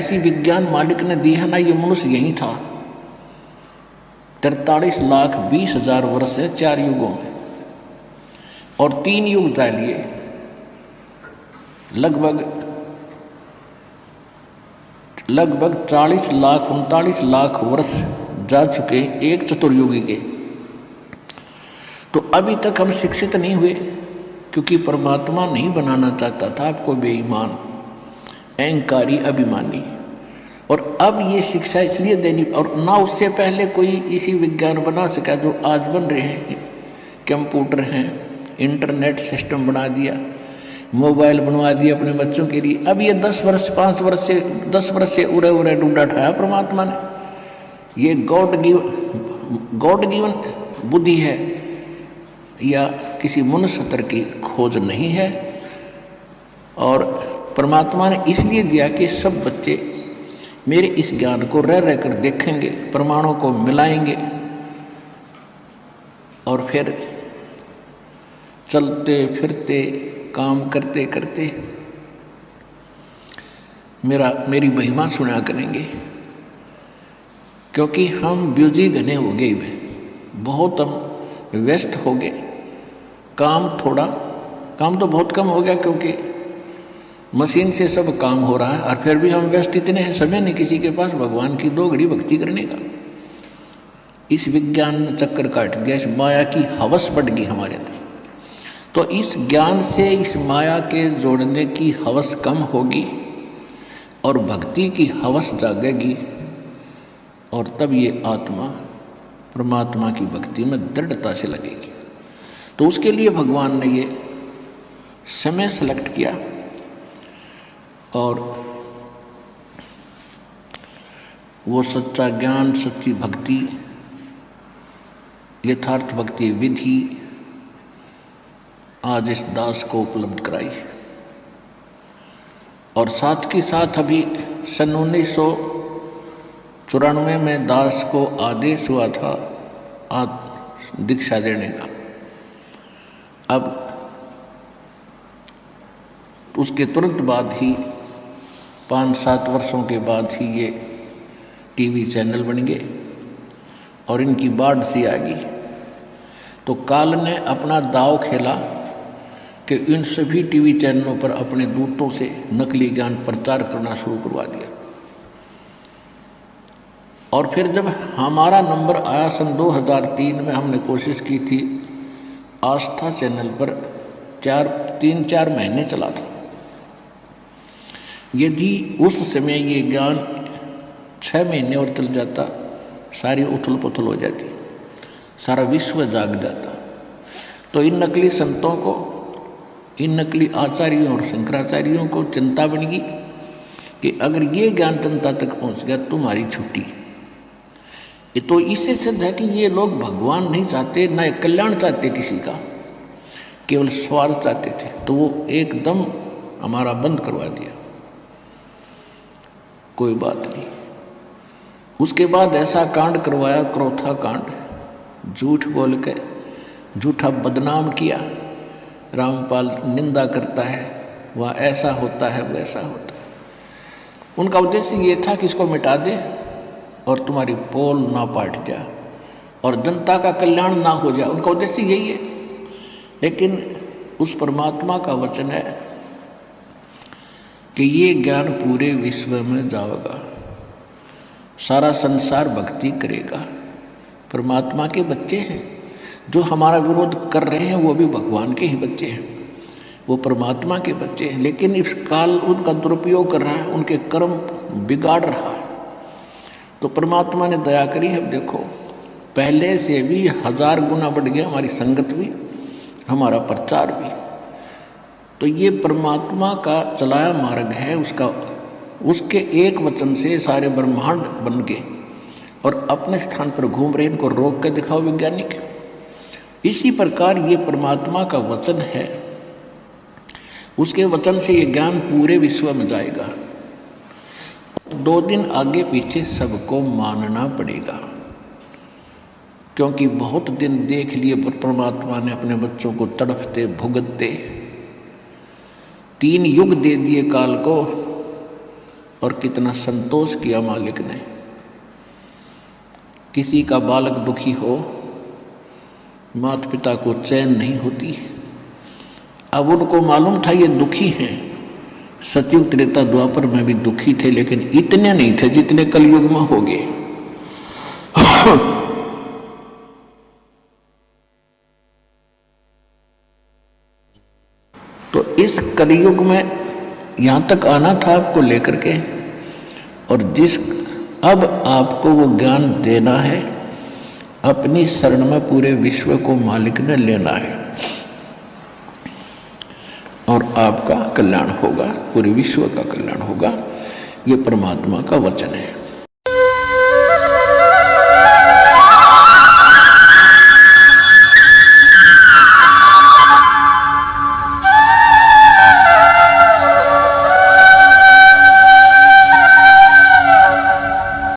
ऐसी विज्ञान मालिक ने दी है ना, ये मनुष्य यही था। 43,20,000 वर्ष है 4 युगों में, और 3 युग तय लिए, लगभग 40,39,00,000 वर्ष जा चुके हैं एक चतुर्युगी के। तो अभी तक हम शिक्षित नहीं हुए, क्योंकि परमात्मा नहीं बनाना चाहता था आपको बेईमान, अहंकारी, अभिमानी। और अब ये शिक्षा इसलिए देनी, और ना उससे पहले कोई इसी विज्ञान बना सका जो आज बन रहे हैं। कंप्यूटर हैं, इंटरनेट सिस्टम बना दिया, मोबाइल बनवा दिया अपने बच्चों के लिए। अब ये 10 वर्ष 10 वर्ष से उड़े डूडा उठाया परमात्मा ने। ये गॉड गिवन बुद्धि है, या किसी मनुष्य स्तर की खोज नहीं है। और परमात्मा ने इसलिए दिया कि सब बच्चे मेरे इस ज्ञान को रह कर देखेंगे, प्रमाणों को मिलाएंगे, और फिर चलते फिरते काम करते करते मेरी महिमा सुना करेंगे। क्योंकि हम बिजी घने हो गए, बहुत हम व्यस्त हो गए। काम तो बहुत कम हो गया, क्योंकि मशीन से सब काम हो रहा है, और फिर भी हम व्यस्त इतने हैं, समय नहीं किसी के पास भगवान की 2 घड़ी भक्ति करने का। इस विज्ञान ने चक्कर काट दिया, इस माया की हवस बढ़ गई हमारे अंदर। तो इस ज्ञान से इस माया के जोड़ने की हवस कम होगी, और भक्ति की हवस जागेगी, और तब ये आत्मा परमात्मा की भक्ति में दृढ़ता से लगेगी। तो उसके लिए भगवान ने ये समय सेलेक्ट किया, और वो सच्चा ज्ञान, सच्ची भक्ति, यथार्थ भक्ति विधि आज इस दास को उपलब्ध कराई। और साथ के साथ अभी सन 1994 में दास को आदेश हुआ था दीक्षा देने का। अब उसके तुरंत बाद ही 5-7 वर्षों के बाद ही ये टीवी चैनल बन गए, और इनकी बाढ़ सी आ गई। तो काल ने अपना दाव खेला कि इन सभी टीवी चैनलों पर अपने दूतों से नकली ज्ञान प्रचार करना शुरू करवा दिया। और फिर जब हमारा नंबर आया सन 2003 में, हमने कोशिश की थी, आस्था चैनल पर 3-4 महीने चला था। यदि उस समय ये ज्ञान 6 महीने और चल जाता, सारी उथल पुथल हो जाती, सारा विश्व जाग जाता। तो इन नकली संतों को, इन नकली आचार्यों और शंकराचार्यों को चिंता बन गई कि अगर ये ज्ञान जनता तक पहुंच गया तुम्हारी छुट्टी। तो इससे सिद्ध है कि ये लोग भगवान नहीं चाहते, न कल्याण चाहते किसी का, केवल स्वार्थ चाहते थे। तो वो एकदम हमारा बंद करवा दिया। कोई बात नहीं। उसके बाद ऐसा कांड करवाया, क्रोथा कांड, झूठ बोल के झूठा बदनाम किया। रामपाल निंदा करता है, वह ऐसा होता है, वैसा होता है। उनका उद्देश्य ये था कि इसको मिटा दे और तुम्हारी पोल ना पाट जाए और जनता का कल्याण ना हो जाए। उनका उद्देश्य यही है। लेकिन उस परमात्मा का वचन है कि ये ज्ञान पूरे विश्व में जाएगा, सारा संसार भक्ति करेगा। परमात्मा के बच्चे हैं, जो हमारा विरोध कर रहे हैं वो भी भगवान के ही बच्चे हैं, वो परमात्मा के बच्चे हैं। लेकिन इस काल उनका दुरुपयोग कर रहा है, उनके कर्म बिगाड़ रहा है। तो परमात्मा ने दया करी है। देखो, पहले से भी 1000 गुना बढ़ गया हमारी संगत भी, हमारा प्रचार भी। तो ये परमात्मा का चलाया मार्ग है, उसके एक वचन से सारे ब्रह्मांड बन गए और अपने स्थान पर घूम रहे। इनको रोक के दिखाओ वैज्ञानिक। इसी प्रकार ये परमात्मा का वचन है, उसके वचन से ये ज्ञान पूरे विश्व में जाएगा। 2 दिन आगे पीछे सबको मानना पड़ेगा, क्योंकि बहुत दिन देख लिए परमात्मा ने अपने बच्चों को तड़पते भुगतते। 3 युग दे दिए काल को, और कितना संतोष किया मालिक ने। किसी का बालक दुखी हो, माता पिता को चैन नहीं होती। अब उनको मालूम था ये दुखी हैं। सतयुग त्रेता द्वापर में भी दुखी थे, लेकिन इतने नहीं थे जितने कलयुग में हो गए। तो इस कलयुग में यहाँ तक आना था आपको लेकर के, और जिस अब आपको वो ज्ञान देना है, अपनी शरण में पूरे विश्व को मालिक ने लेना है और आपका कल्याण होगा, पूरे विश्व का कल्याण होगा। ये परमात्मा का वचन है।